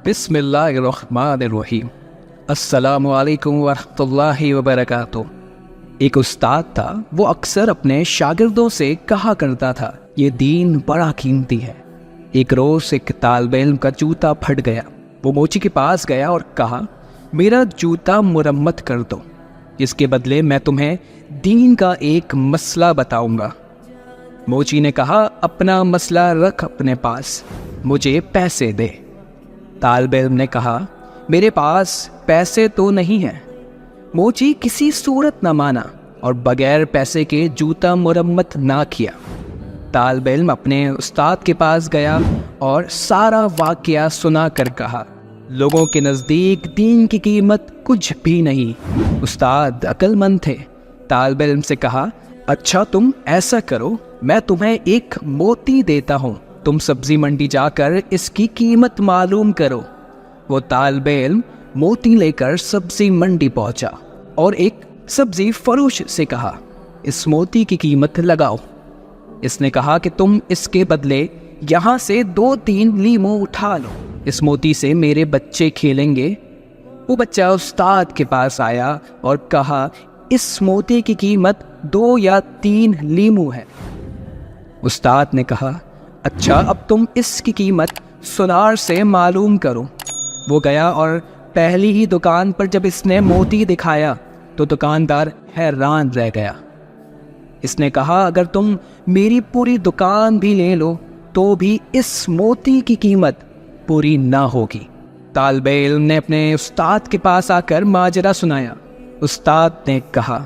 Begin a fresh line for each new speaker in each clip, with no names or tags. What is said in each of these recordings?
बिस्मिल्लाहिर्रहमानिर्रहीम। अस्सलामु अलैकुम वरहमतुल्लाहि वबरकातुह। एक उस्ताद था, वो अक्सर अपने शागिर्दों से कहा करता था, ये दीन बड़ा कीमती है। एक रोज़ एक तालिबे इल्म का जूता फट गया। वो मोची के पास गया और कहा, मेरा जूता मुरम्मत कर दो, इसके बदले मैं तुम्हें दीन का एक मसला बताऊंगा। मोची ने कहा, अपना मसला रख अपने पास, मुझे पैसे दे। तालिबे इल्म ने कहा, मेरे पास पैसे तो नहीं हैं। मोची किसी सूरत न माना और बगैर पैसे के जूता मुरम्मत ना किया। तालिबे इल्म अपने उस्ताद के पास गया और सारा वाक़या सुना कर कहा, लोगों के नज़दीक दीन की कीमत कुछ भी नहीं। उस्ताद अक्लमंद थे। तालिबे इल्म से कहा, अच्छा तुम ऐसा करो, मैं तुम्हें एक मोती देता हूँ, तुम सब्जी मंडी जाकर इसकी कीमत मालूम करो। वो तालिबे इल्म मोती लेकर सब्जी मंडी पहुंचा और एक सब्जी फरोश से कहा, इस मोती की कीमत लगाओ। इसने कहा कि तुम इसके बदले यहाँ से 2-3 लीमू उठा लो, इस मोती से मेरे बच्चे खेलेंगे। वो बच्चा उस्ताद के पास आया और कहा, इस मोती की कीमत 2 या 3 लीमू है। उस्ताद ने कहा, अच्छा अब तुम इसकी कीमत सुनार से मालूम करो। वो गया और पहली ही दुकान पर जब इसने मोती दिखाया तो दुकानदार हैरान रह गया। इसने कहा, अगर तुम मेरी पूरी दुकान भी ले लो तो भी इस मोती की कीमत पूरी ना होगी। तालिबे इल्म ने अपने उस्ताद के पास आकर माजरा सुनाया। उस्ताद ने कहा,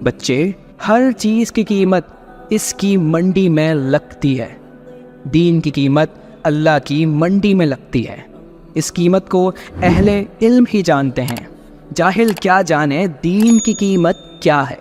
बच्चे, हर चीज़ की कीमत इसकी मंडी में लगती है, दीन की कीमत अल्लाह की मंडी में लगती है। इस कीमत को अहले इल्म ही जानते हैं, जाहिल क्या जाने दीन की कीमत क्या है।